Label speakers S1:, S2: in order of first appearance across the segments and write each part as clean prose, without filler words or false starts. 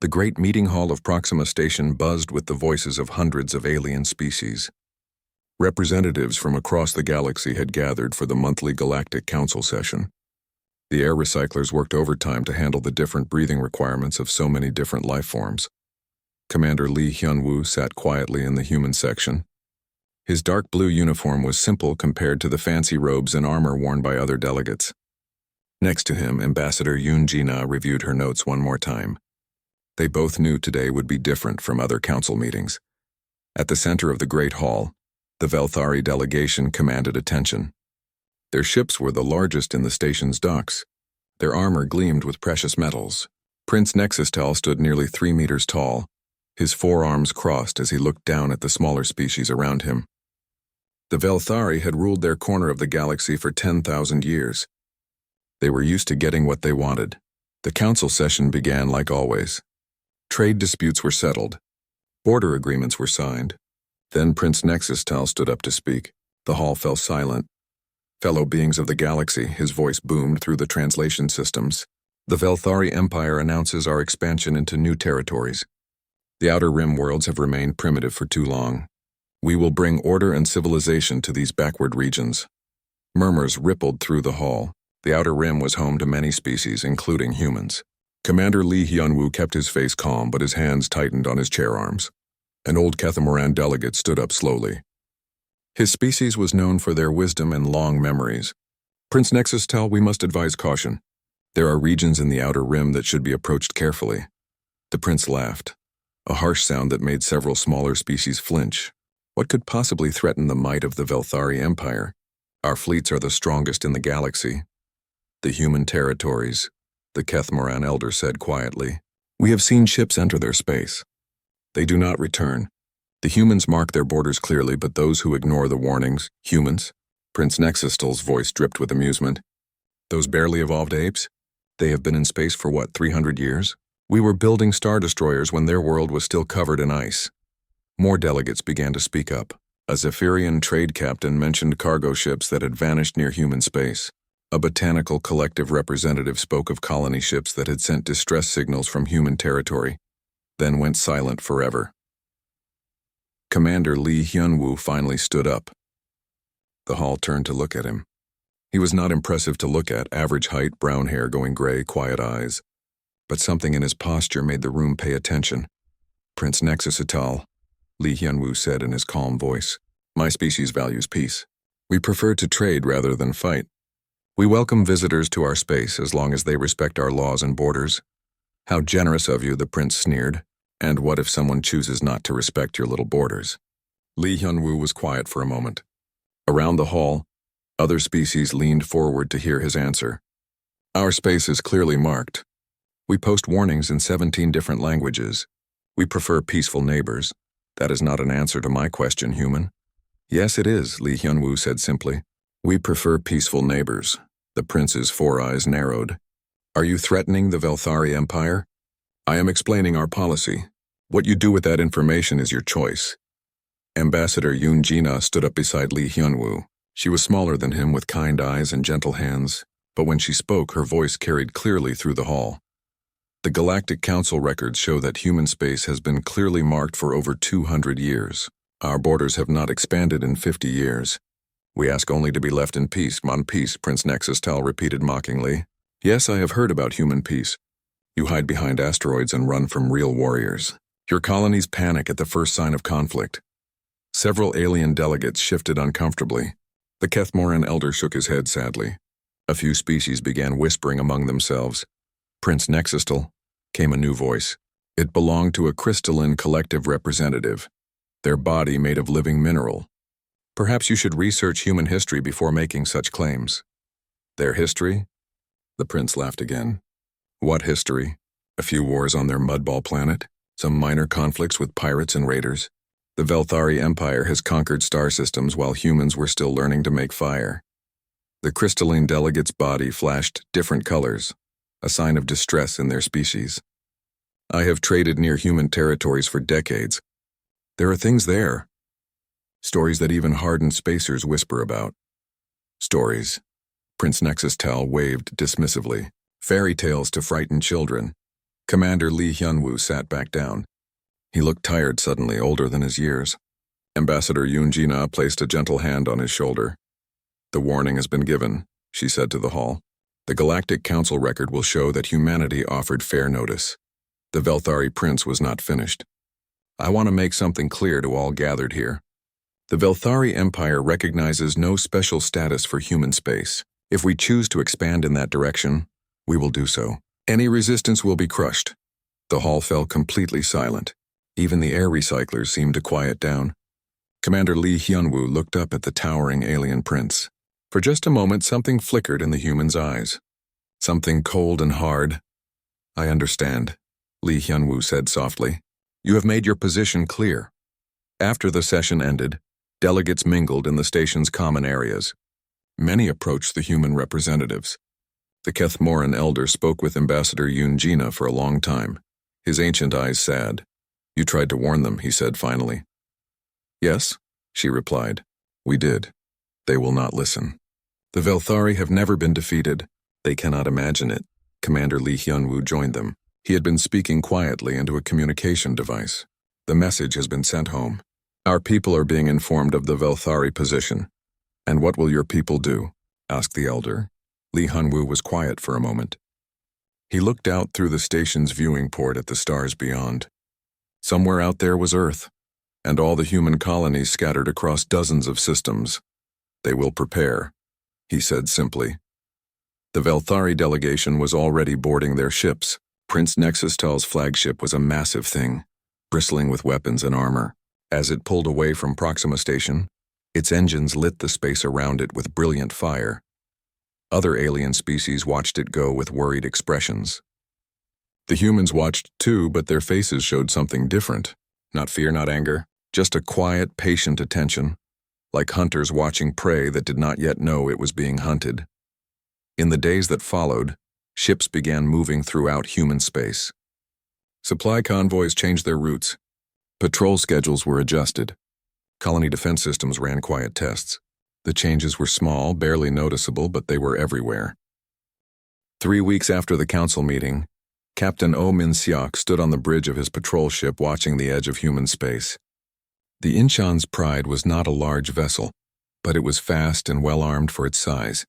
S1: The great meeting hall of Proxima Station buzzed with the voices of hundreds of alien species. Representatives from across the galaxy had gathered for the monthly Galactic Council session. The air recyclers worked overtime to handle the different breathing requirements of so many different life forms. Commander Lee Hyun-woo sat quietly in the human section. His dark blue uniform was simple compared to the fancy robes and armor worn by other delegates. Next to him, Ambassador Yoon Ji-na reviewed her notes one more time. They both knew today would be different from other council meetings. At the center of the Great Hall, the Velthari delegation commanded attention. Their ships were the largest in the station's docks. Their armor gleamed with precious metals. Prince Nexustal stood nearly 3 meters tall, his forearms crossed as he looked down at the smaller species around him. The Velthari had ruled their corner of the galaxy for 10,000 years. They were used to getting what they wanted. The council session began like always. Trade disputes were settled. Border agreements were signed. Then Prince Nexustal stood up to speak. The hall fell silent. Fellow beings of the galaxy, his voice boomed through the translation systems. The Velthari Empire announces our expansion into new territories. The Outer Rim worlds have remained primitive for too long. We will bring order and civilization to these backward regions. Murmurs rippled through the hall. The Outer Rim was home to many species, including humans. Commander Lee Hyun-woo kept his face calm, but his hands tightened on his chair arms. An old Catamaran delegate stood up slowly. His species was known for their wisdom and long memories. Prince Nexustal, we must advise caution. There are regions in the Outer Rim that should be approached carefully. The prince laughed, a harsh sound that made several smaller species flinch. What could possibly threaten the might of the Velthari Empire? Our fleets are the strongest in the galaxy. The human territories, the Catamaran elder said quietly. We have seen ships enter their space. They do not return. The humans mark their borders clearly, but those who ignore the warnings, humans? Prince Nexustal's voice dripped with amusement. Those barely evolved apes? They have been in space for what, 300 years? We were building star destroyers when their world was still covered in ice. More delegates began to speak up. A Zephyrian trade captain mentioned cargo ships that had vanished near human space. A botanical collective representative spoke of colony ships that had sent distress signals from human territory, then went silent forever. Commander Lee Hyun-woo finally stood up. The hall turned to look at him. He was not impressive to look at, average height, brown hair going gray, quiet eyes. But something in his posture made the room pay attention. Prince Nexustal, Lee Hyun-woo said in his calm voice. My species values peace. We prefer to trade rather than fight. We welcome visitors to our space as long as they respect our laws and borders. How generous of you, the prince sneered. And what if someone chooses not to respect your little borders? Lee Hyun-woo was quiet for a moment. Around the hall, other species leaned forward to hear his answer. Our space is clearly marked. We post warnings in 17 different languages. We prefer peaceful neighbors. That is not an answer to my question, human. Yes, it is, Lee Hyun-woo said simply. We prefer peaceful neighbors. The prince's 4 eyes narrowed. Are you threatening the Velthari Empire? I am explaining our policy. What you do with that information is your choice. Ambassador Yoon Ji-na stood up beside Lee Hyun-woo. She was smaller than him with kind eyes and gentle hands, but when she spoke, her voice carried clearly through the hall. The Galactic Council records show that human space has been clearly marked for over 200 years. Our borders have not expanded in 50 years. We ask only to be left in peace, mon peace, Prince Nexustal repeated mockingly. Yes, I have heard about human peace. You hide behind asteroids and run from real warriors. Your colonies panic at the first sign of conflict. Several alien delegates shifted uncomfortably. The Catamaran elder shook his head sadly. A few species began whispering among themselves. Prince Nexustal, came a new voice. It belonged to a crystalline collective representative, their body made of living mineral. Perhaps you should research human history before making such claims. Their history? The prince laughed again. What history? A few wars on their mudball planet? Some minor conflicts with pirates and raiders? The Velthari Empire has conquered star systems while humans were still learning to make fire. The crystalline delegate's body flashed different colors, a sign of distress in their species. I have traded near human territories for decades. There are things there. Stories that even hardened spacers whisper about. Stories. Prince Nexustal waved dismissively. Fairy tales to frighten children. Commander Lee Hyunwoo sat back down. He looked tired suddenly, older than his years. Ambassador Yoon Jina placed a gentle hand on his shoulder. "The warning has been given," she said to the hall. "The Galactic Council record will show that humanity offered fair notice. The Velthari Prince was not finished. I want to make something clear to all gathered here. The Velthari Empire recognizes no special status for human space. If we choose to expand in that direction, we will do so. Any resistance will be crushed." The hall fell completely silent. Even the air recyclers seemed to quiet down. Commander Lee Hyunwoo looked up at the towering alien prince. For just a moment, something flickered in the human's eyes. Something cold and hard. "I understand," Lee Hyunwoo said softly. "You have made your position clear." After the session ended, delegates mingled in the station's common areas. Many approached the human representatives. The Kethmoran elder spoke with Ambassador Yoon Jina for a long time, his ancient eyes sad. "You tried to warn them," he said finally. "Yes," she replied. "We did. They will not listen. The Velthari have never been defeated. They cannot imagine it." Commander Lee Hyunwoo joined them. He had been speaking quietly into a communication device. "The message has been sent home. Our people are being informed of the Velthari position." "And what will your people do?" asked the elder. Lee Hyunwoo was quiet for a moment. He looked out through the station's viewing port at the stars beyond. Somewhere out there was Earth, and all the human colonies scattered across dozens of systems. "They will prepare," he said simply. The Velthari delegation was already boarding their ships. Prince Nexustal's flagship was a massive thing, bristling with weapons and armor. As it pulled away from Proxima Station, its engines lit the space around it with brilliant fire. Other alien species watched it go with worried expressions. The humans watched too, but their faces showed something different. Not fear, not anger, just a quiet, patient attention, like hunters watching prey that did not yet know it was being hunted. In the days that followed, ships began moving throughout human space. Supply convoys changed their routes. Patrol schedules were adjusted. Colony defense systems ran quiet tests. The changes were small, barely noticeable, but they were everywhere. 3 weeks after the council meeting, Captain Oh Min-seok stood on the bridge of his patrol ship watching the edge of human space. The Inchan's Pride was not a large vessel, but it was fast and well-armed for its size.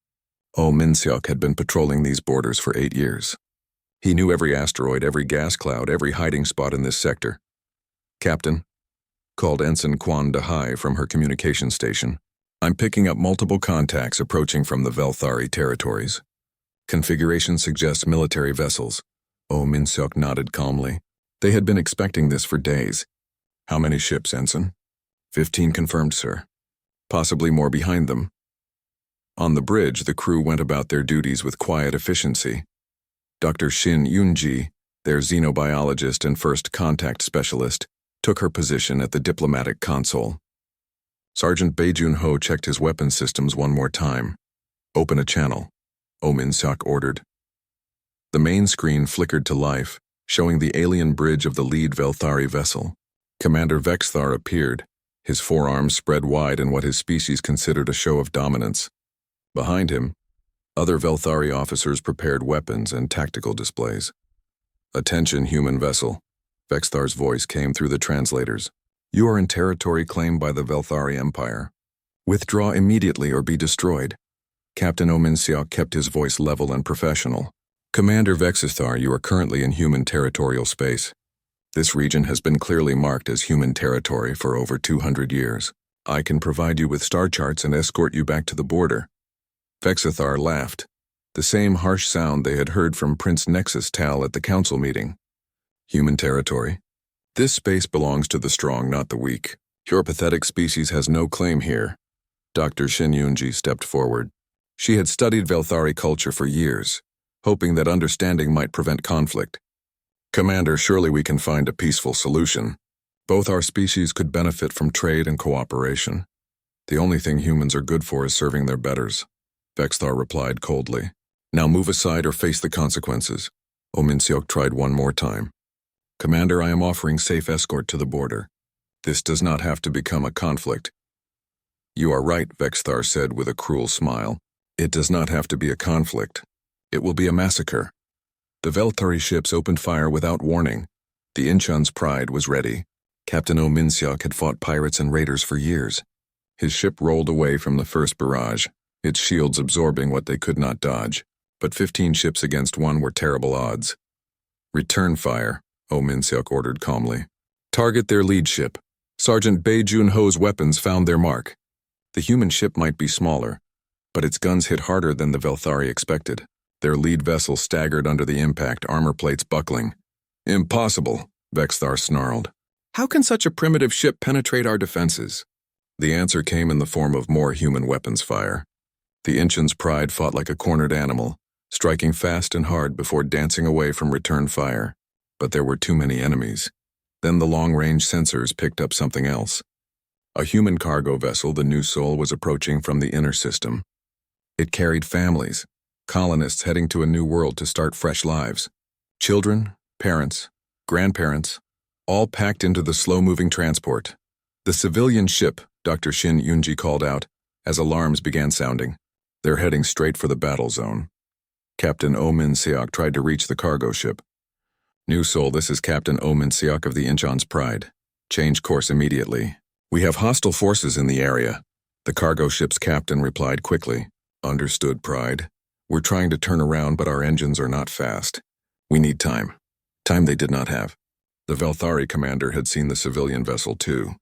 S1: Oh Min-seok had been patrolling these borders for 8 years. He knew every asteroid, every gas cloud, every hiding spot in this sector. "Captain," called Ensign Kwan Dahai from her communication station, "I'm picking up multiple contacts approaching from the Velthari territories. Configuration suggests military vessels." Oh Min-seok nodded calmly. They had been expecting this for days. "How many ships, Ensign?" 15 confirmed, sir. Possibly more behind them." On the bridge, the crew went about their duties with quiet efficiency. Dr. Shin Yoon-ji, their xenobiologist and first contact specialist, took her position at the diplomatic console. Sergeant Bae-jun-ho checked his weapon systems one more time. "Open a channel," Oh Min-seok ordered. The main screen flickered to life, showing the alien bridge of the lead Velthari vessel. Commander Vexthar appeared, his forearms spread wide in what his species considered a show of dominance. Behind him, other Velthari officers prepared weapons and tactical displays. "Attention, human vessel," Vexthar's voice came through the translators. "You are in territory claimed by the Velthari Empire. Withdraw immediately or be destroyed." Captain Oh Min-seok kept his voice level and professional. "Commander Vexthar, you are currently in human territorial space. This region has been clearly marked as human territory for over 200 years. I can provide you with star charts and escort you back to the border." Vexthar laughed, the same harsh sound they had heard from Prince Nexustal at the council meeting. "Human territory? This space belongs to the strong, not the weak. Your pathetic species has no claim here." Dr. Shin Yoon-ji stepped forward. She had studied Velthari culture for years, hoping that understanding might prevent conflict. "Commander, surely we can find a peaceful solution. Both our species could benefit from trade and cooperation. The only thing humans are good for is serving their betters," Vexthar replied coldly. "Now move aside or face the consequences." Oh Min-seok tried one more time. "Commander, I am offering safe escort to the border. This does not have to become a conflict." "You are right," Vexthar said with a cruel smile. "It does not have to be a conflict. It will be a massacre." The Veltari ships opened fire without warning. The Incheon's pride was ready. Captain Oh Min-seok had fought pirates and raiders for years. His ship rolled away from the first barrage, its shields absorbing what they could not dodge. But 15 ships against one were terrible odds. Return fire, Oh Min-seok ordered calmly. Target their lead ship. Sergeant Bae Jun-ho's weapons found their mark. The human ship might be smaller, but its guns hit harder than the Velthari expected. Their lead vessel staggered under the impact, armor plates buckling. Impossible, Vexthar snarled. How can such a primitive ship penetrate our defenses? The answer came in the form of more human weapons fire. The Incheon's pride fought like a cornered animal, striking fast and hard before dancing away from return fire. But there were too many enemies. Then the long-range sensors picked up something else. A human cargo vessel, the New Soul, was approaching from the inner system. It carried families, colonists heading to a new world to start fresh lives. Children, parents, grandparents, all packed into the slow-moving transport. The civilian ship, Dr. Shin Yoonji called out, as alarms began sounding. They're heading straight for the battle zone. Captain Oh Min-seok tried to reach the cargo ship. New Soul, this is Captain Oh Min-seok of the Incheon's Pride. Change course immediately. We have hostile forces in the area. The cargo ship's captain replied quickly. Understood, Pride. We're trying to turn around, but our engines are not fast. We need time. Time they did not have. The Velthari commander had seen the civilian vessel too.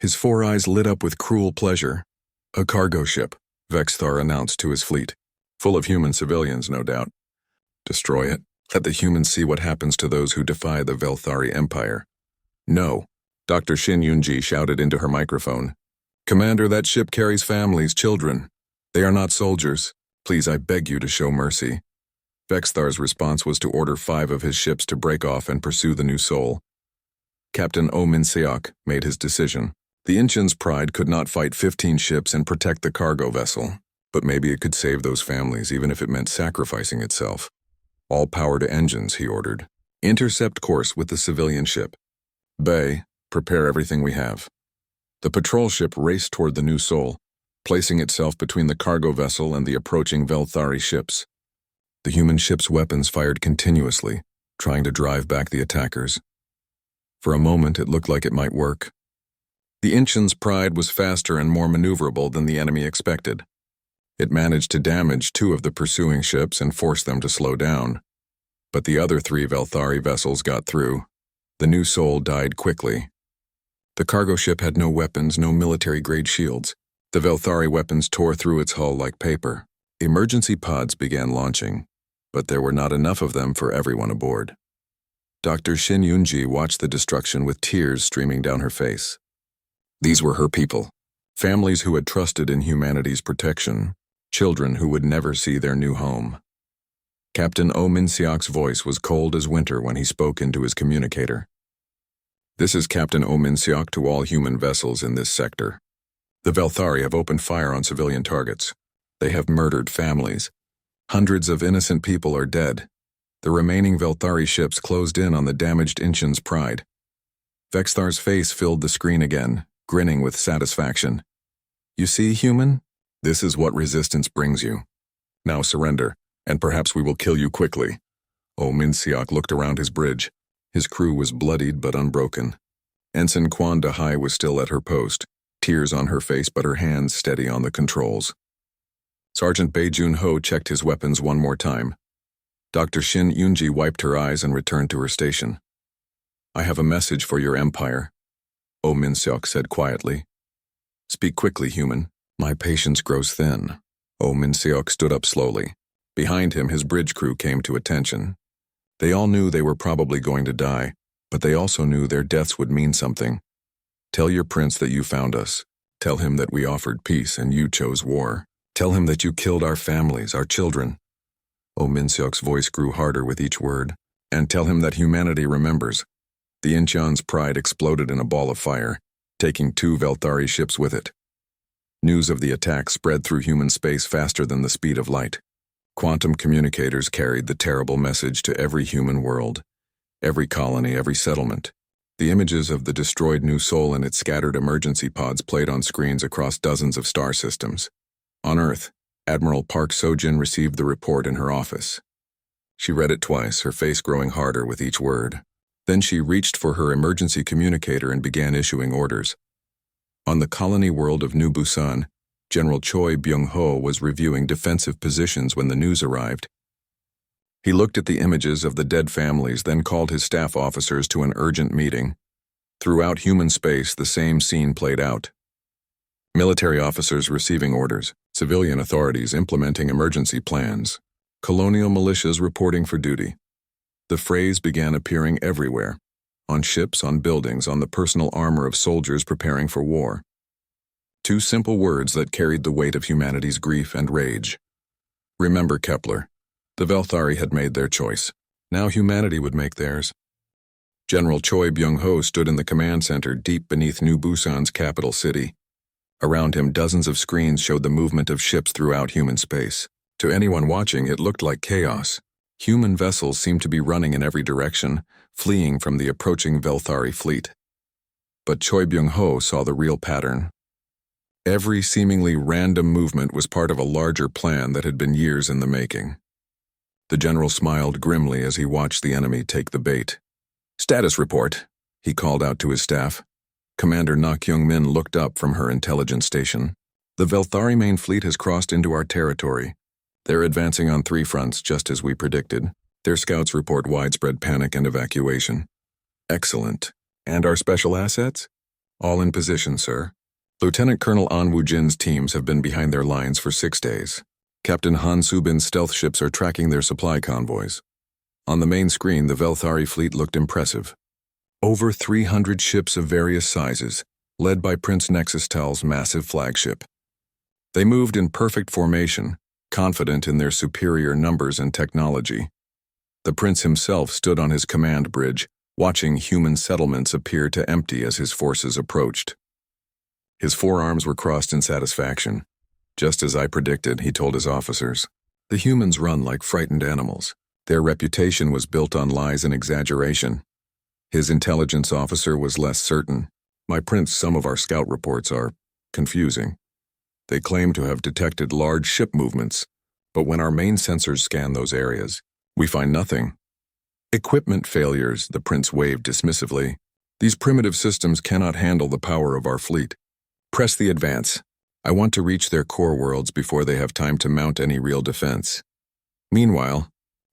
S1: His 4 eyes lit up with cruel pleasure. A cargo ship, Vexthar announced to his fleet. Full of human civilians, no doubt. Destroy it. Let the humans see what happens to those who defy the Velthari Empire. No, Dr. Shin Yoonji shouted into her microphone. Commander, that ship carries families, children. They are not soldiers. Please, I beg you to show mercy. Vexthar's response was to order 5 of his ships to break off and pursue the New Soul. Captain Oh Min-seok made his decision. The Incheon's Pride could not fight 15 ships and protect the cargo vessel, but maybe it could save those families even if it meant sacrificing itself. All power to engines, he ordered. Intercept course with the civilian ship. Bae, prepare everything we have. The patrol ship raced toward the New Soul, placing itself between the cargo vessel and the approaching Velthari ships. The human ship's weapons fired continuously, trying to drive back the attackers. For a moment, it looked like it might work. The Incheon's Pride was faster and more maneuverable than the enemy expected. It managed to damage 2 of the pursuing ships and force them to slow down. But the other 3 Velthari vessels got through. The New Soul died quickly. The cargo ship had no weapons, no military-grade shields. The Velthari weapons tore through its hull like paper. Emergency pods began launching, but there were not enough of them for everyone aboard. Dr. Shin Yoonji watched the destruction with tears streaming down her face. These were her people, families who had trusted in humanity's protection, children who would never see their new home. Captain Oh Min-seok's voice was cold as winter when he spoke into his communicator. This is Captain Oh Min-seok to all human vessels in this sector. The Velthari have opened fire on civilian targets. They have murdered families. Hundreds of innocent people are dead. The remaining Velthari ships closed in on the damaged Incheon's Pride. Vexthar's face filled the screen again, grinning with satisfaction. You see, human? This is what resistance brings you. Now surrender, and perhaps we will kill you quickly. Oh Min-seok looked around his bridge. His crew was bloodied but unbroken. Ensign Kwon Da-hai was still at her post, tears on her face but her hands steady on the controls. Sergeant Bae Jun-ho checked his weapons one more time. Dr. Shin Yoonji wiped her eyes and returned to her station. I have a message for your empire, Oh Min-seok said quietly. Speak quickly, human. My patience grows thin. Oh Min-seok stood up slowly. Behind him, his bridge crew came to attention. They all knew they were probably going to die, but they also knew their deaths would mean something. Tell your prince that you found us. Tell him that we offered peace and you chose war. Tell him that you killed our families, our children. Oh Min-seok's voice grew harder with each word. And tell him that humanity remembers. The Incheon's Pride exploded in a ball of fire, taking 2 Velthari ships with it. News of the attack spread through human space faster than the speed of light. Quantum communicators carried the terrible message to every human world, every colony, every settlement. The images of the destroyed New Soul and its scattered emergency pods played on screens across dozens of star systems. On Earth, Admiral Park Sojin received the report in her office. She read it twice, her face growing harder with each word. Then she reached for her emergency communicator and began issuing orders. On the colony world of New Busan, General Choi Byung-ho was reviewing defensive positions when the news arrived. He looked at the images of the dead families, then called his staff officers to an urgent meeting. Throughout human space, the same scene played out. Military officers receiving orders, civilian authorities implementing emergency plans, colonial militias reporting for duty. The phrase began appearing everywhere, on ships, on buildings, on the personal armor of soldiers preparing for war. Two simple words that carried the weight of humanity's grief and rage. Remember Kepler. The Velthari had made their choice. Now humanity would make theirs. General Choi Byung-ho stood in the command center deep beneath New Busan's capital city. Around him, dozens of screens showed the movement of ships throughout human space. To anyone watching, it looked like chaos. Human vessels seemed to be running in every direction, fleeing from the approaching Velthari fleet. But Choi Byung-ho saw the real pattern. Every seemingly random movement was part of a larger plan that had been years in the making. The general smiled grimly as he watched the enemy take the bait. "Status report," he called out to his staff. Commander Na Kyung-min looked up from her intelligence station. "The Velthari main fleet has crossed into our territory. They're advancing on 3 fronts, just as we predicted. Their scouts report widespread panic and evacuation." "Excellent. And our special assets?" "All in position, sir. Lieutenant Colonel An Woo-jin's teams have been behind their lines for 6 days. Captain Han Soo-bin's stealth ships are tracking their supply convoys." On the main screen, the Velthari fleet looked impressive. Over 300 ships of various sizes, led by Prince Nexus-Tal's massive flagship. They moved in perfect formation, confident in their superior numbers and technology. The prince himself stood on his command bridge, watching human settlements appear to empty as his forces approached. His forearms were crossed in satisfaction. "Just as I predicted," he told his officers. "The humans run like frightened animals. Their reputation was built on lies and exaggeration." His intelligence officer was less certain. "My prince, some of our scout reports are confusing. They claim to have detected large ship movements, but when our main sensors scan those areas, we find nothing." "Equipment failures," the prince waved dismissively. "These primitive systems cannot handle the power of our fleet. Press the advance. I want to reach their core worlds before they have time to mount any real defense." Meanwhile,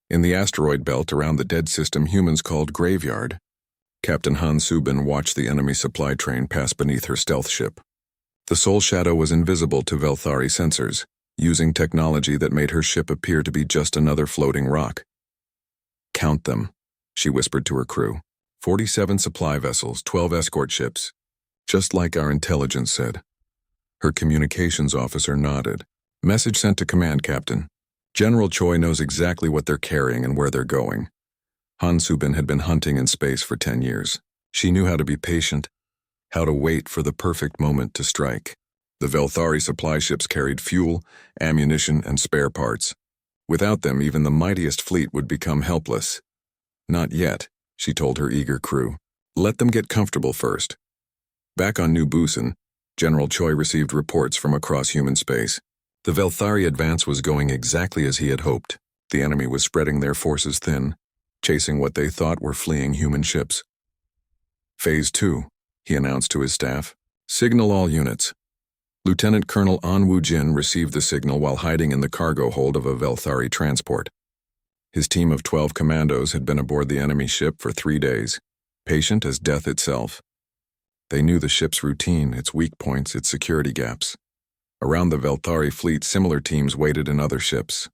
S1: in the asteroid belt around the dead system humans called Graveyard, Captain Han Soo-bin watched the enemy supply train pass beneath her stealth ship. The Soul Shadow was invisible to Velthari sensors, using technology that made her ship appear to be just another floating rock. "Count them," she whispered to her crew. 47 supply vessels, 12 escort ships. Just like our intelligence said. Her communications officer nodded. "Message sent to command, Captain. General Choi knows exactly what they're carrying and where they're going." Han Soo-bin had been hunting in space for 10 years. She knew how to be patient, how to wait for the perfect moment to strike. The Velthari supply ships carried fuel, ammunition, and spare parts. Without them, even the mightiest fleet would become helpless. "Not yet," she told her eager crew. "Let them get comfortable first." Back on New Busan, General Choi received reports from across human space. The Velthari advance was going exactly as he had hoped. The enemy was spreading their forces thin, chasing what they thought were fleeing human ships. "Phase 2, he announced to his staff. "Signal all units." Lieutenant Colonel An Woo-jin received the signal while hiding in the cargo hold of a Velthari transport. His team of 12 commandos had been aboard the enemy ship for 3 days, patient as death itself. They knew the ship's routine, its weak points, its security gaps. Around the Velthari fleet, similar teams waited in other ships.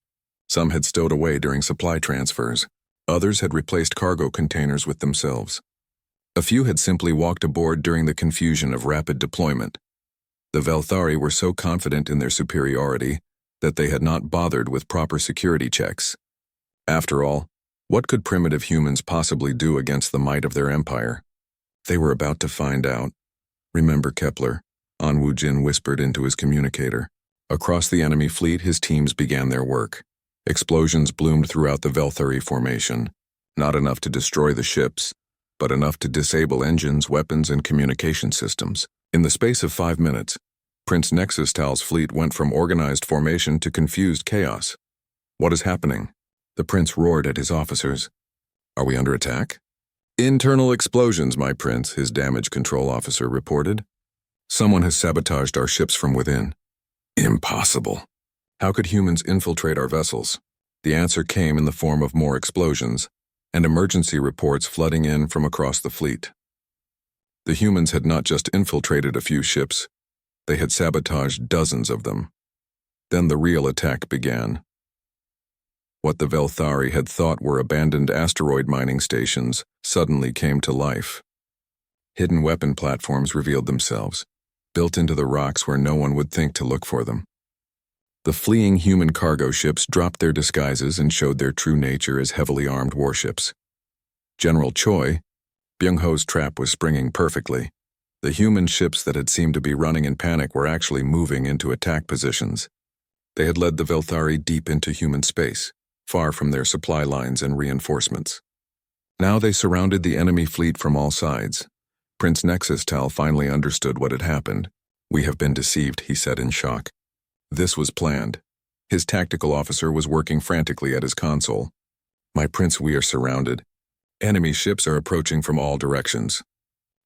S1: Some had stowed away during supply transfers. Others had replaced cargo containers with themselves. A few had simply walked aboard during the confusion of rapid deployment. The Velthari were so confident in their superiority that they had not bothered with proper security checks. After all, what could primitive humans possibly do against the might of their empire? They were about to find out. "Remember Kepler," An Woo-jin whispered into his communicator. Across the enemy fleet, his teams began their work. Explosions bloomed throughout the Velthari formation, not enough to destroy the ships, but enough to disable engines, weapons, and communication systems. In the space of 5 minutes, Prince Nexus-Tal's fleet went from organized formation to confused chaos. "What is happening?" The prince roared at his officers. Are we under attack? Internal explosions, my prince, his damage control officer reported. Someone has sabotaged our ships from within. Impossible. How could humans infiltrate our vessels? The answer came in the form of more explosions and emergency reports flooding in from across the fleet. The humans had not just infiltrated a few ships, they had sabotaged dozens of them. Then the real attack began. What the Velthari had thought were abandoned asteroid mining stations suddenly came to life. Hidden weapon platforms revealed themselves, built into the rocks where no one would think to look for them. The fleeing human cargo ships dropped their disguises and showed their true nature as heavily armed warships. General Choi, Byung-ho's trap was springing perfectly. The human ships that had seemed to be running in panic were actually moving into attack positions. They had led the Velthari deep into human space, far from their supply lines and reinforcements. Now they surrounded the enemy fleet from all sides. Prince Nexus-Tal finally understood what had happened. We have been deceived, he said in shock. This was planned. His tactical officer was working frantically at his console. My prince, we are surrounded. Enemy ships are approaching from all directions.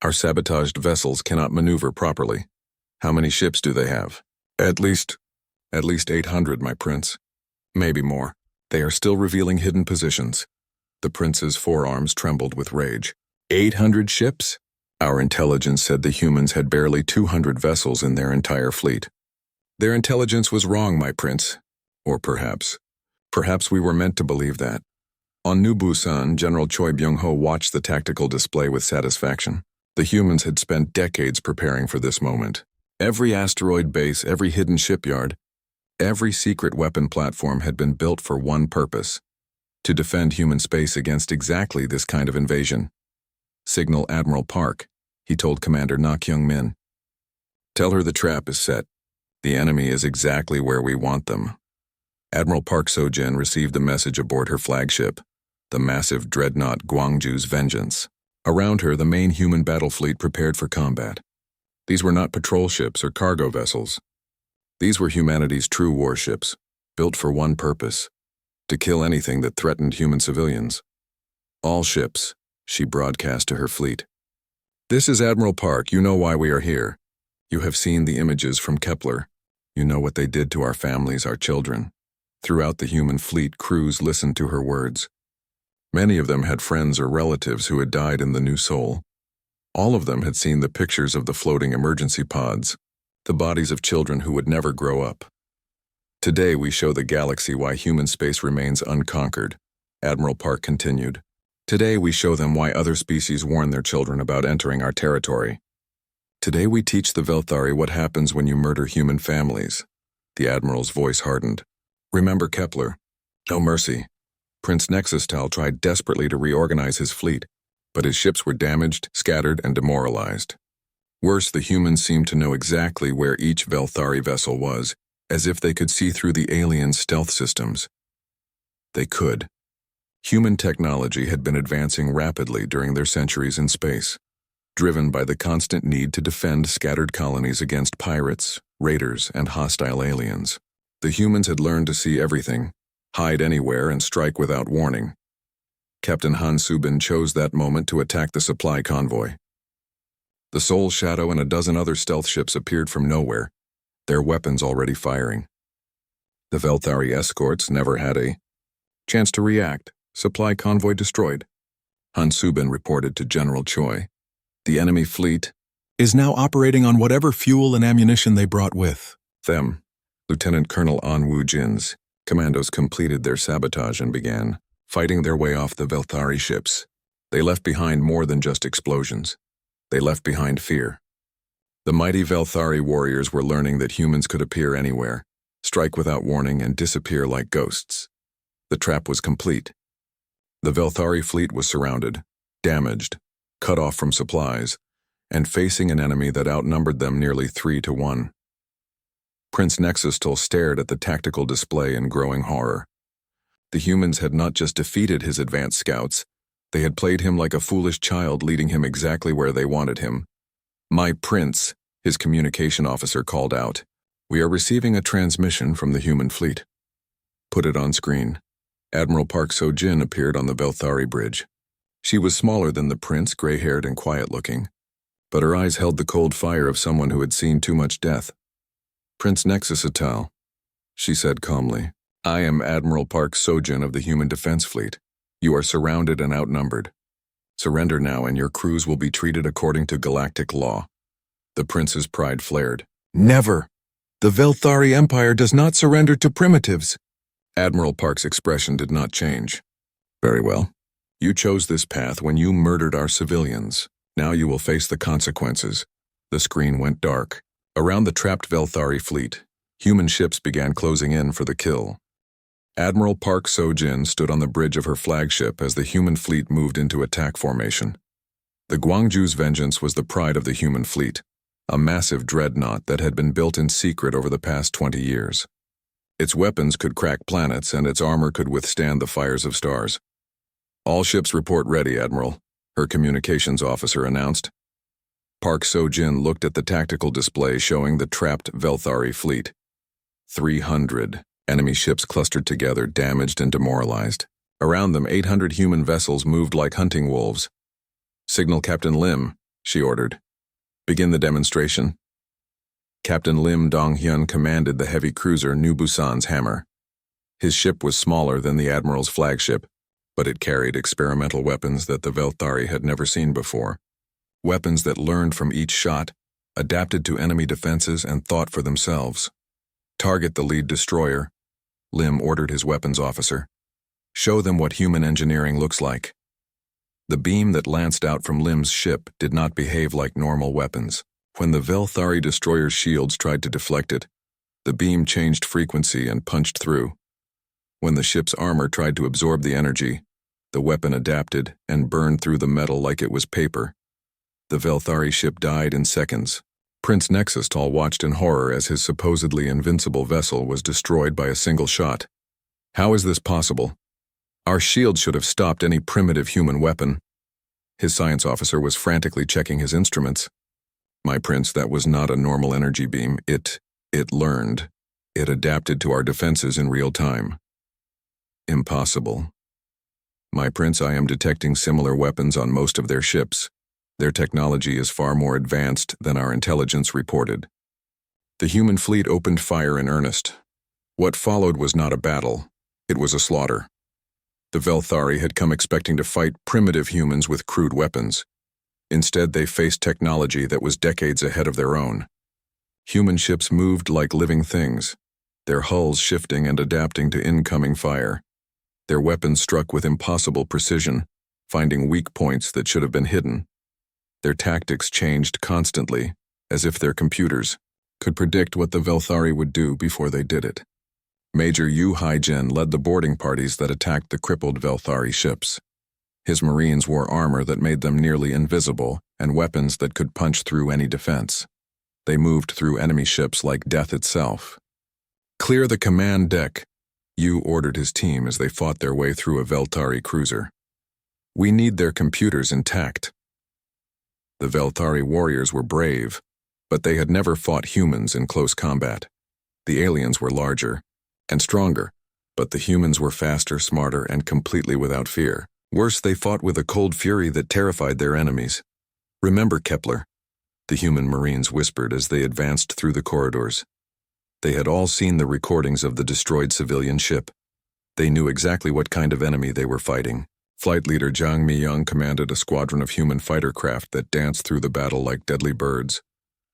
S1: Our sabotaged vessels cannot maneuver properly. How many ships do they have? At least 800, my prince. Maybe more. They are still revealing hidden positions. The prince's forearms trembled with rage. 800 ships? Our intelligence said the humans had barely 200 vessels in their entire fleet. Their intelligence was wrong, my prince. Or perhaps we were meant to believe that. On New Busan, General Choi Byung-ho watched the tactical display with satisfaction. The humans had spent decades preparing for this moment. Every asteroid base, every hidden shipyard, every secret weapon platform had been built for one purpose: to defend human space against exactly this kind of invasion. Signal Admiral Park, he told Commander Na Kyung-min. Tell her the trap is set. The enemy is exactly where we want them. Admiral Park Seo-jin received the message aboard her flagship, the massive dreadnought Gwangju's Vengeance. Around her, the main human battle fleet prepared for combat. These were not patrol ships or cargo vessels. These were humanity's true warships, built for one purpose: to kill anything that threatened human civilians. All ships, she broadcast to her fleet. This is Admiral Park. You know why we are here. You have seen the images from Kepler. You know what they did to our families, our children. Throughout the human fleet, crews listened to her words. Many of them had friends or relatives who had died in the New Sol. All of them had seen the pictures of the floating emergency pods, the bodies of children who would never grow up. Today we show the galaxy why human space remains unconquered, Admiral Park continued. Today we show them why other species warn their children about entering our territory. Today we teach the Velthari what happens when you murder human families. The Admiral's voice hardened. Remember Kepler. No mercy. Prince Nexus-Tal tried desperately to reorganize his fleet, but his ships were damaged, scattered, and demoralized. Worse, the humans seemed to know exactly where each Velthari vessel was, as if they could see through the alien stealth systems. They could. Human technology had been advancing rapidly during their centuries in space, driven by the constant need to defend scattered colonies against pirates, raiders, and hostile aliens. The humans had learned to see everything, hide anywhere, and strike without warning. Captain Han Subin chose that moment to attack the supply convoy. The Soul Shadow and a dozen other stealth ships appeared from nowhere, their weapons already firing. The Velthari escorts never had a chance to react. Supply convoy destroyed. Han Subin reported to General Choi. The enemy fleet is now operating on whatever fuel and ammunition they brought with them. Lieutenant Colonel An Woo-jin's commandos completed their sabotage and began fighting their way off the Velthari ships. They left behind more than just explosions. They left behind fear. The mighty Velthari warriors were learning that humans could appear anywhere, strike without warning, and disappear like ghosts. The trap was complete. The Velthari fleet was surrounded, damaged, cut off from supplies, and facing an enemy that outnumbered them nearly 3-1. Prince Nexus-Tal stared at the tactical display in growing horror. The humans had not just defeated his advanced scouts, they had played him like a foolish child, leading him exactly where they wanted him. My prince, his communication officer called out. We are receiving a transmission from the human fleet. Put it on screen. Admiral Park So-jin appeared on the Velthari bridge. She was smaller than the prince, gray-haired and quiet-looking, but her eyes held the cold fire of someone who had seen too much death. "Prince Nexus Atal," she said calmly. "I am Admiral Park So-jin of the Human Defense Fleet. You are surrounded and outnumbered. Surrender now and your crews will be treated according to galactic law." The prince's pride flared. "Never! The Velthari Empire does not surrender to primitives." Admiral Park's expression did not change. "Very well. You chose this path when you murdered our civilians. Now you will face the consequences." The screen went dark. Around the trapped Velthari fleet, human ships began closing in for the kill. Admiral Park So-jin stood on the bridge of her flagship as the human fleet moved into attack formation. The Gwangju's vengeance was the pride of the human fleet, a massive dreadnought that had been built in secret over the past 20 years. Its weapons could crack planets and its armor could withstand the fires of stars. "All ships report ready, Admiral," her communications officer announced. Park So-jin looked at the tactical display showing the trapped Velthari fleet. 300 enemy ships clustered together, damaged and demoralized. Around them, 800 human vessels moved like hunting wolves. "Signal Captain Lim," she ordered. "Begin the demonstration." Captain Lim Dong-hyun commanded the heavy cruiser New Busan's Hammer. His ship was smaller than the Admiral's flagship, but it carried experimental weapons that the Velthari had never seen before. Weapons that learned from each shot, adapted to enemy defenses, and thought for themselves. "Target the lead destroyer," Lim ordered his weapons officer. "Show them what human engineering looks like." The beam that lanced out from Lim's ship did not behave like normal weapons. When the Velthari destroyer's shields tried to deflect it, the beam changed frequency and punched through. When the ship's armor tried to absorb the energy, the weapon adapted and burned through the metal like it was paper. The Velthari ship died in seconds. Prince Nexus Tal watched in horror as his supposedly invincible vessel was destroyed by a single shot. "How is this possible? Our shield should have stopped any primitive human weapon." His science officer was frantically checking his instruments. "My prince, that was not a normal energy beam. It learned. It adapted to our defenses in real time." "Impossible." "My prince, I am detecting similar weapons on most of their ships. Their technology is far more advanced than our intelligence reported." The human fleet opened fire in earnest. What followed was not a battle. It was a slaughter. The Velthari had come expecting to fight primitive humans with crude weapons. Instead, they faced technology that was decades ahead of their own. Human ships moved like living things, their hulls shifting and adapting to incoming fire. Their weapons struck with impossible precision, finding weak points that should have been hidden. Their tactics changed constantly, as if their computers could predict what the Velthari would do before they did it. Major Yu Haijin led the boarding parties that attacked the crippled Velthari ships. His Marines wore armor that made them nearly invisible and weapons that could punch through any defense. They moved through enemy ships like death itself. "Clear the command deck," Yu ordered his team as they fought their way through a Velthari cruiser. "We need their computers intact." The Velthari warriors were brave, but they had never fought humans in close combat. The aliens were larger and stronger, but the humans were faster, smarter, and completely without fear. Worse, they fought with a cold fury that terrified their enemies. "Remember, Kepler," the human Marines whispered as they advanced through the corridors. They had all seen the recordings of the destroyed civilian ship. They knew exactly what kind of enemy they were fighting. Flight leader Zhang Miyang commanded a squadron of human fighter craft that danced through the battle like deadly birds.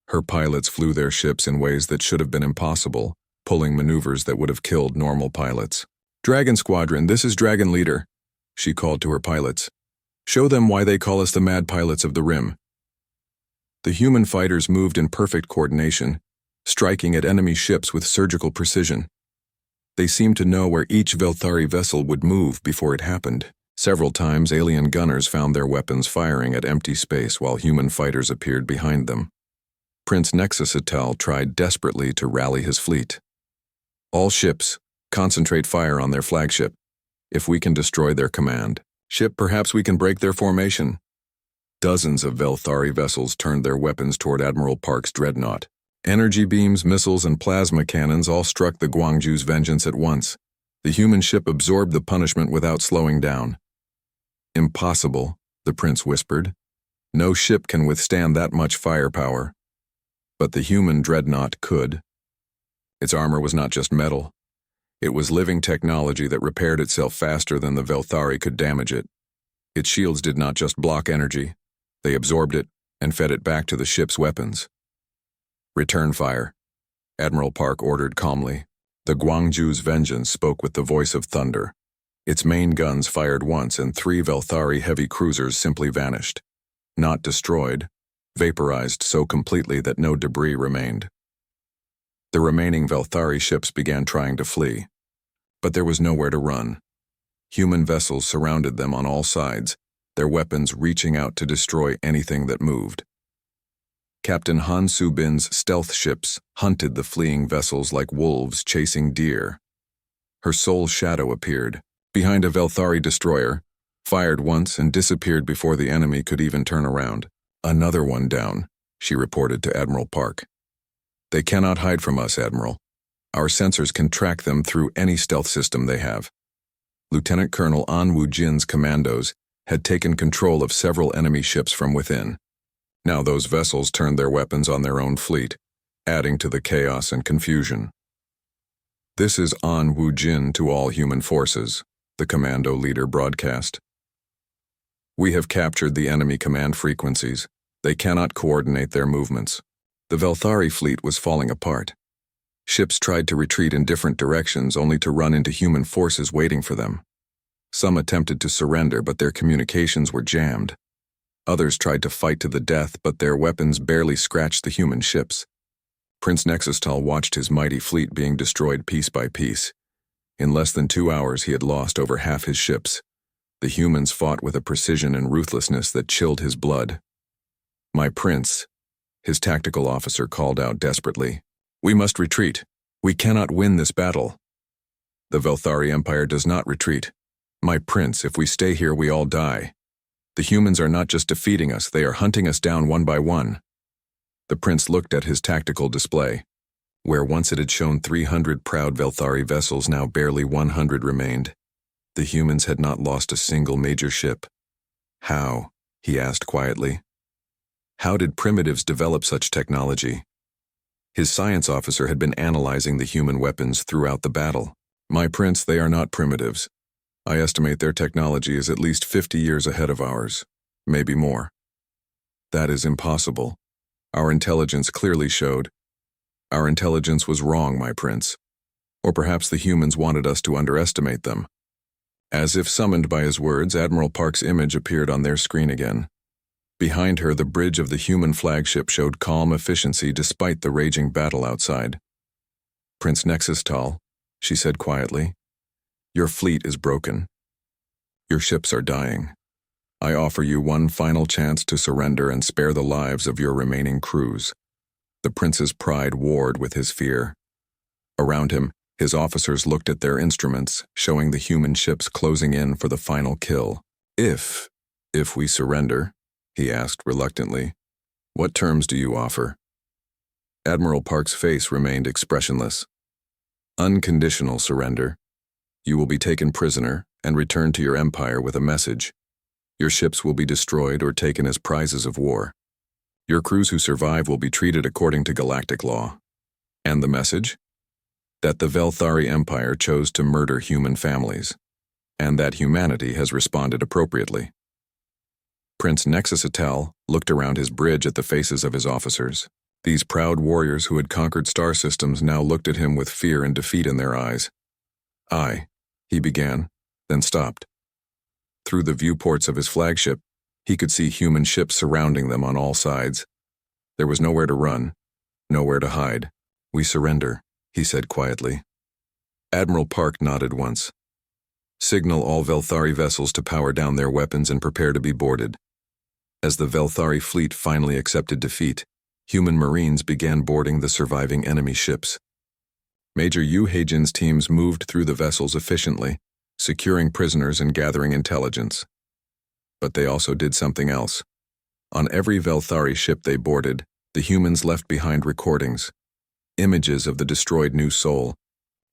S1: Her pilots flew their ships in ways that should have been impossible, pulling maneuvers that would have killed normal pilots. "Dragon Squadron, this is Dragon Leader," she called to her pilots. "Show them why they call us the Mad Pilots of the Rim." The human fighters moved in perfect coordination, striking at enemy ships with surgical precision. They seemed to know where each Velthari vessel would move before it happened. Several times, alien gunners found their weapons firing at empty space while human fighters appeared behind them. Prince Nexus Atal tried desperately to rally his fleet. "All ships, concentrate fire on their flagship. If we can destroy their command ship, perhaps we can break their formation." Dozens of Velthari vessels turned their weapons toward Admiral Park's dreadnought. Energy beams, missiles, and plasma cannons all struck the Gwangju's vengeance at once. The human ship absorbed the punishment without slowing down. Impossible, the prince whispered. No ship can withstand that much firepower. But the human dreadnought could. Its armor was not just metal. It was living technology that repaired itself faster than the Velthari could damage it. Its shields did not just block energy. They absorbed it and fed it back to the ship's weapons. Return fire, Admiral Park ordered calmly. The Guangzhou's Vengeance spoke with the voice of thunder. Its main guns fired once and 3 Velthari heavy cruisers simply vanished. Not destroyed, vaporized so completely that no debris remained. The remaining Velthari ships began trying to flee. But there was nowhere to run. Human vessels surrounded them on all sides, their weapons reaching out to destroy anything that moved. Captain Han Su-bin's stealth ships hunted the fleeing vessels like wolves chasing deer. Her sole shadow appeared, behind a Velthari destroyer, fired once and disappeared before the enemy could even turn around. Another one down, she reported to Admiral Park. They cannot hide from us, Admiral. Our sensors can track them through any stealth system they have. Lieutenant Colonel An Wu-jin's commandos had taken control of several enemy ships from within. Now those vessels turned their weapons on their own fleet, adding to the chaos and confusion. This is An Wu-jin to all human forces, the commando leader broadcast. We have captured the enemy command frequencies. They cannot coordinate their movements. The Velthari fleet was falling apart. Ships tried to retreat in different directions only to run into human forces waiting for them. Some attempted to surrender, but their communications were jammed. Others tried to fight to the death, but their weapons barely scratched the human ships. Prince Nexustal watched his mighty fleet being destroyed piece by piece. In less than 2 hours, he had lost over half his ships. The humans fought with a precision and ruthlessness that chilled his blood. "My prince," his tactical officer called out desperately. "We must retreat. We cannot win this battle." "The Velthari Empire does not retreat. My prince, if we stay here, we all die. The humans are not just defeating us, they are hunting us down one by one." The prince looked at his tactical display. Where once it had shown 300 proud Velthari vessels, now barely 100 remained. The humans had not lost a single major ship. "How?" he asked quietly. "How did primitives develop such technology?" His science officer had been analyzing the human weapons throughout the battle. "My prince, they are not primitives. I estimate their technology is at least 50 years ahead of ours, maybe more." "That is impossible. Our intelligence clearly showed." "Our intelligence was wrong, my prince. Or perhaps the humans wanted us to underestimate them." As if summoned by his words, Admiral Park's image appeared on their screen again. Behind her, the bridge of the human flagship showed calm efficiency despite the raging battle outside. "Prince Nexustal," she said quietly, "your fleet is broken. Your ships are dying. I offer you one final chance to surrender and spare the lives of your remaining crews." The prince's pride warred with his fear. Around him, his officers looked at their instruments, showing the human ships closing in for the final kill. If we surrender," he asked reluctantly, "what terms do you offer?" Admiral Park's face remained expressionless. "Unconditional surrender. You will be taken prisoner and returned to your empire with a message. Your ships will be destroyed or taken as prizes of war. Your crews who survive will be treated according to galactic law. And the message? That the Velthari Empire chose to murder human families, and that humanity has responded appropriately." Prince Nexustal looked around his bridge at the faces of his officers. These proud warriors who had conquered star systems now looked at him with fear and defeat in their eyes. He began, then stopped. Through the viewports of his flagship, he could see human ships surrounding them on all sides. There was nowhere to run, nowhere to hide. "We surrender," he said quietly. Admiral Park nodded once. "Signal all Velthari vessels to power down their weapons and prepare to be boarded." As the Velthari fleet finally accepted defeat, human marines began boarding the surviving enemy ships. Major Yu Heijin's teams moved through the vessels efficiently, securing prisoners and gathering intelligence. But they also did something else. On every Velthari ship they boarded, the humans left behind recordings, images of the destroyed New Soul,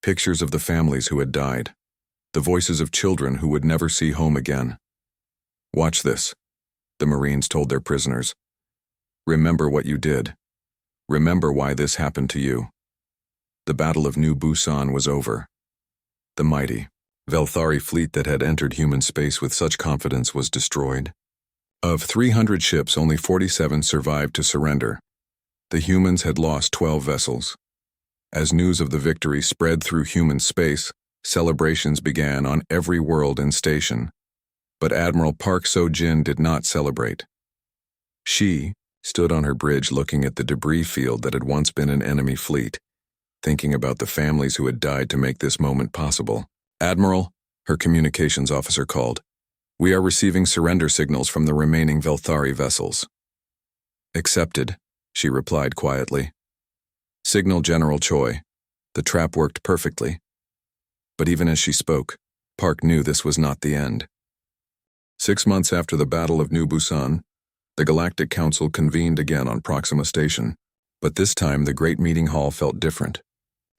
S1: pictures of the families who had died. the voices of children who would never see home again. "Watch this," the Marines told their prisoners. "Remember what you did. Remember why this happened to you." The Battle of New Busan was over. The mighty Velthari fleet that had entered human space with such confidence was destroyed. Of 300 ships, only 47 survived to surrender. The humans had lost 12 vessels. As news of the victory spread through human space, celebrations began on every world and station. But Admiral Park So-jin did not celebrate. She stood on her bridge looking at the debris field that had once been an enemy fleet, thinking about the families who had died to make this moment possible. "Admiral," her communications officer called, "we are receiving surrender signals from the remaining Velthari vessels." "Accepted," she replied quietly. "Signal General Choi. The trap worked perfectly." But even as she spoke, Park knew this was not the end. 6 months after the Battle of New Busan, the Galactic Council convened again on Proxima Station, but this time the great meeting hall felt different.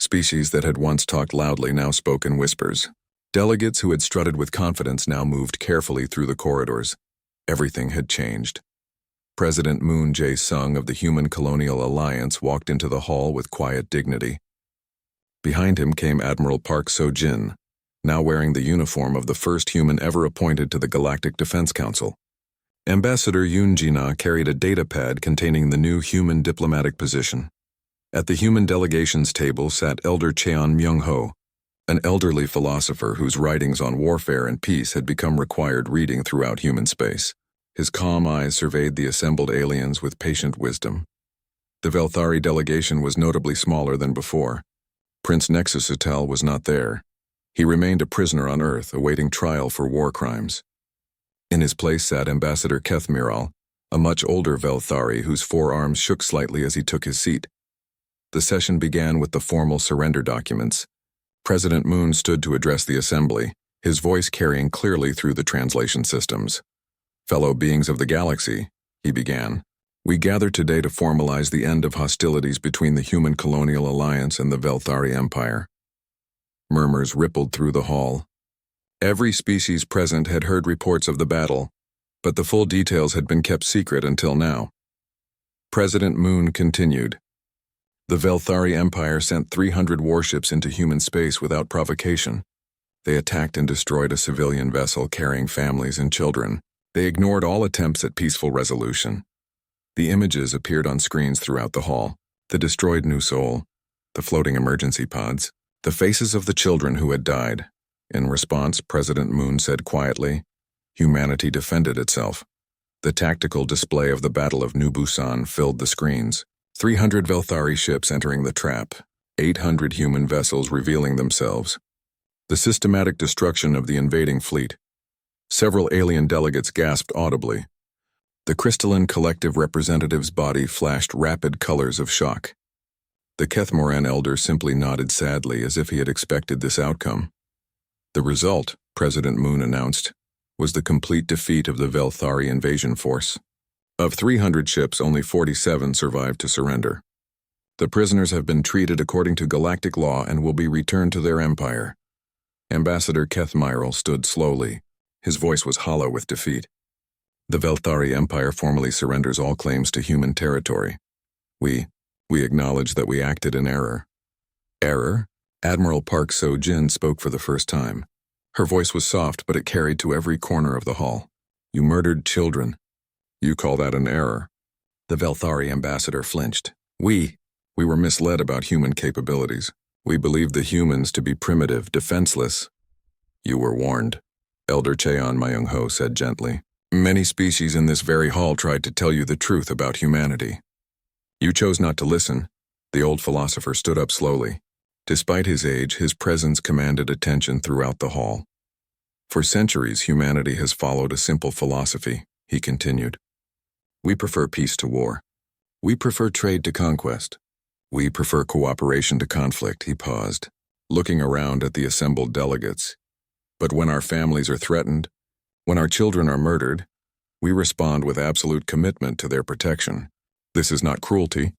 S1: Species that had once talked loudly now spoke in whispers. Delegates who had strutted with confidence now moved carefully through the corridors. Everything had changed. President Moon Jae-sung of the Human Colonial Alliance walked into the hall with quiet dignity. Behind him came Admiral Park So-jin, now wearing the uniform of the first human ever appointed to the Galactic Defense Council. Ambassador Yoon Ji-na carried a datapad containing the new human diplomatic position. At the human delegations table sat Elder Cheon Myung-ho, an elderly philosopher whose writings on warfare and peace had become required reading throughout human space. His calm eyes surveyed the assembled aliens with patient wisdom. The Velthari delegation was notably smaller than before. Prince Nexusatel was not there. He remained a prisoner on Earth, awaiting trial for war crimes. In his place sat Ambassador Kethmiral, a much older Velthari whose forearms shook slightly as he took his seat. The session began with the formal surrender documents. President Moon stood to address the assembly, his voice carrying clearly through the translation systems. "Fellow beings of the galaxy," he began, "we gather today to formalize the end of hostilities between the Human Colonial Alliance and the Velthari Empire." Murmurs rippled through the hall. Every species present had heard reports of the battle, but the full details had been kept secret until now. President Moon continued. "The Velthari Empire sent 300 warships into human space without provocation. They attacked and destroyed a civilian vessel carrying families and children. They ignored all attempts at peaceful resolution. The images appeared on screens throughout the hall: the destroyed New Sol, the floating emergency pods, the faces of the children who had died. In response, President Moon said quietly, humanity defended itself. The tactical display of the Battle of New Busan filled the screens. 300 Velthari ships entering the trap, 800 human vessels revealing themselves. The systematic destruction of the invading fleet. Several alien delegates gasped audibly. The crystalline collective representative's body flashed rapid colors of shock. The Kethmoran elder simply nodded sadly as if he had expected this outcome. The result, President Moon announced, was the complete defeat of the Velthari invasion force. Of 300 ships, only 47 survived to surrender. The prisoners have been treated according to galactic law and will be returned to their empire. Ambassador Kethmiral stood slowly. His voice was hollow with defeat. The Velthari Empire formally surrenders all claims to human territory. We acknowledge that we acted in error. Error? Admiral Park So-jin spoke for the first time. Her voice was soft, but it carried to every corner of the hall. You murdered children. You call that an error? The Velthari ambassador flinched. We were misled about human capabilities. We believed the humans to be primitive, defenseless. You were warned, Elder Cheon Myung-ho said gently. Many species in this very hall tried to tell you the truth about humanity. You chose not to listen. The old philosopher stood up slowly. Despite his age, his presence commanded attention throughout the hall. For centuries, humanity has followed a simple philosophy, he continued. We prefer peace to war. We prefer trade to conquest. We prefer cooperation to conflict, he paused, looking around at the assembled delegates. But when our families are threatened, when our children are murdered, we respond with absolute commitment to their protection. This is not cruelty.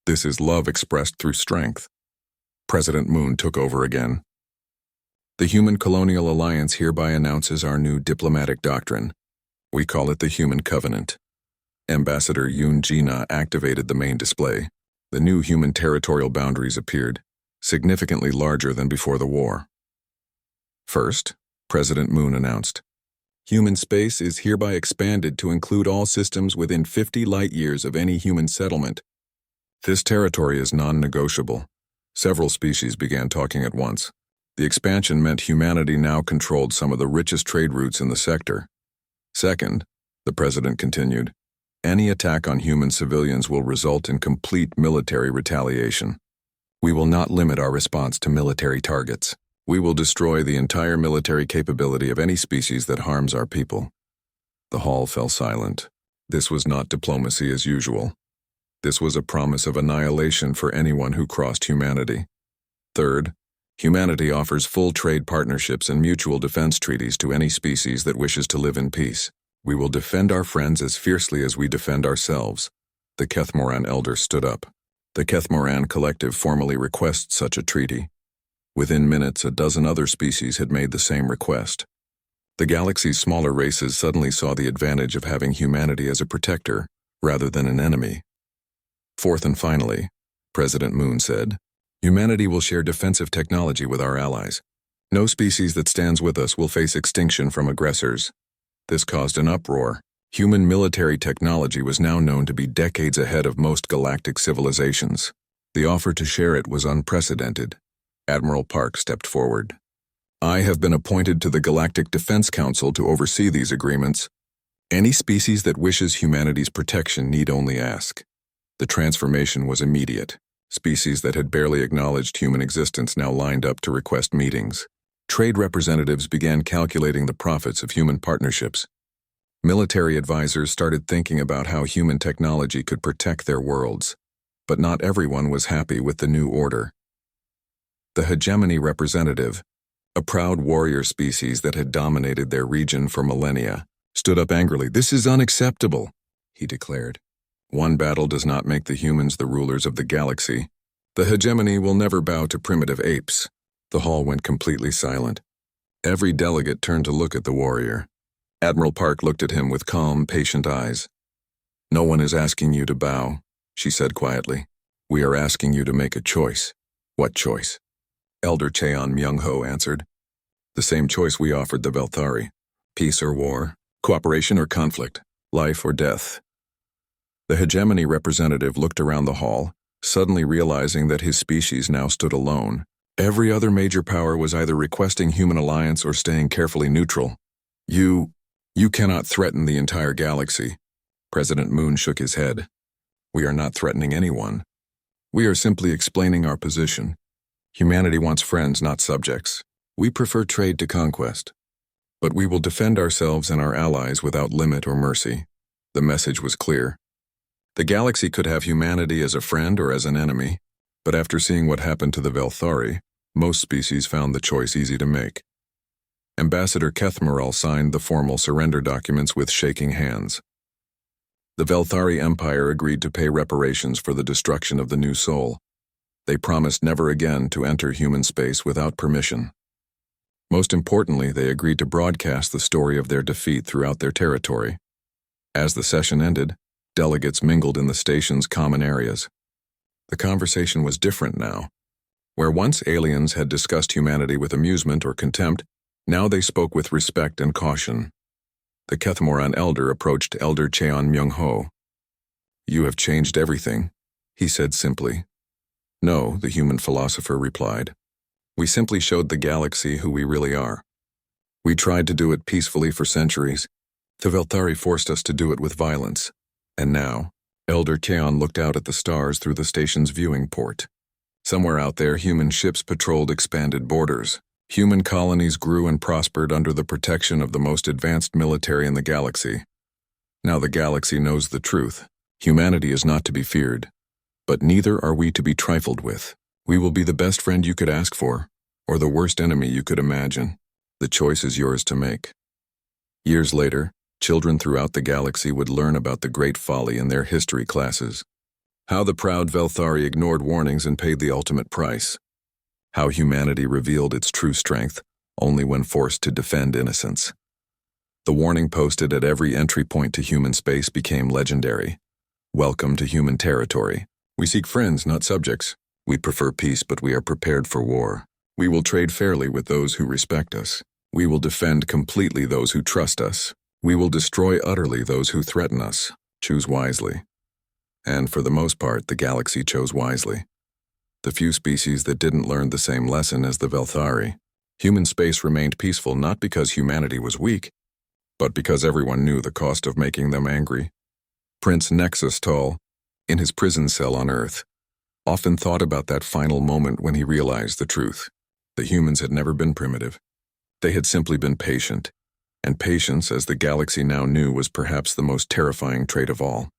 S1: This is love expressed through strength. President Moon took over again. The Human Colonial Alliance hereby announces our new diplomatic doctrine. We call it the Human Covenant. Ambassador Yoon Ji-na activated the main display. The new human territorial boundaries appeared, significantly larger than before the war. First, President Moon announced, human space is hereby expanded to include all systems within 50 light-years of any human settlement. This territory is non-negotiable. Several species began talking at once. The expansion meant humanity now controlled some of the richest trade routes in the sector. Second, the president continued, any attack on human civilians will result in complete military retaliation. We will not limit our response to military targets. We will destroy the entire military capability of any species that harms our people. The hall fell silent. This was not diplomacy as usual. This was a promise of annihilation for anyone who crossed humanity. Third, humanity offers full trade partnerships and mutual defense treaties to any species that wishes to live in peace. We will defend our friends as fiercely as we defend ourselves. The Kethmoran elder stood up. The Kethmoran collective formally requests such a treaty. Within minutes, a dozen other species had made the same request. The galaxy's smaller races suddenly saw the advantage of having humanity as a protector, rather than an enemy. Fourth and finally, President Moon said, humanity will share defensive technology with our allies. No species that stands with us will face extinction from aggressors. This caused an uproar. Human military technology was now known to be decades ahead of most galactic civilizations. The offer to share it was unprecedented. Admiral Park stepped forward. I have been appointed to the Galactic Defense Council to oversee these agreements. Any species that wishes humanity's protection need only ask. The transformation was immediate. Species that had barely acknowledged human existence now lined up to request meetings. Trade representatives began calculating the profits of human partnerships. Military advisors started thinking about how human technology could protect their worlds. But not everyone was happy with the new order. The hegemony representative, a proud warrior species that had dominated their region for millennia, stood up angrily. This is unacceptable, he declared. One battle does not make the humans the rulers of the galaxy. The hegemony will never bow to primitive apes. The hall went completely silent. Every delegate turned to look at the warrior. Admiral Park looked at him with calm, patient eyes. No one is asking you to bow, she said quietly. We are asking you to make a choice. What choice? Elder Cheon Myung-ho answered. The same choice we offered the Velthari. Peace or war, cooperation or conflict, life or death. The hegemony representative looked around the hall, suddenly realizing that his species now stood alone. Every other major power was either requesting human alliance or staying carefully neutral. You cannot threaten the entire galaxy. President Moon shook his head. We are not threatening anyone. We are simply explaining our position. Humanity wants friends, not subjects. We prefer trade to conquest. But we will defend ourselves and our allies without limit or mercy. The message was clear. The galaxy could have humanity as a friend or as an enemy, but after seeing what happened to the Velthari, most species found the choice easy to make. Ambassador Kethmoral signed the formal surrender documents with shaking hands. The Velthari Empire agreed to pay reparations for the destruction of the new soul. They promised never again to enter human space without permission. Most importantly, they agreed to broadcast the story of their defeat throughout their territory. As the session ended, delegates mingled in the station's common areas. The conversation was different now. Where once aliens had discussed humanity with amusement or contempt, now they spoke with respect and caution. The Kethmoran elder approached Elder Cheon Myung-ho. You have changed everything, he said simply. No, the human philosopher replied. We simply showed the galaxy who we really are. We tried to do it peacefully for centuries. The Velthari forced us to do it with violence. And now, Elder Cheon looked out at the stars through the station's viewing port. Somewhere out there, human ships patrolled expanded borders. Human colonies grew and prospered under the protection of the most advanced military in the galaxy. Now the galaxy knows the truth. Humanity is not to be feared. But neither are we to be trifled with. We will be the best friend you could ask for, or the worst enemy you could imagine. The choice is yours to make. Years later, children throughout the galaxy would learn about the great folly in their history classes. How the proud Velthari ignored warnings and paid the ultimate price. How humanity revealed its true strength, only when forced to defend innocence. The warning posted at every entry point to human space became legendary. Welcome to human territory. We seek friends, not subjects. We prefer peace, but we are prepared for war. We will trade fairly with those who respect us. We will defend completely those who trust us. We will destroy utterly those who threaten us. Choose wisely. And for the most part, the galaxy chose wisely. The few species that didn't learn the same lesson as the Velthari. Human space remained peaceful not because humanity was weak, but because everyone knew the cost of making them angry. Prince Nexus Tall, in his prison cell on Earth, often thought about that final moment when he realized the truth. The humans had never been primitive. They had simply been patient, and patience, as the galaxy now knew, was perhaps the most terrifying trait of all.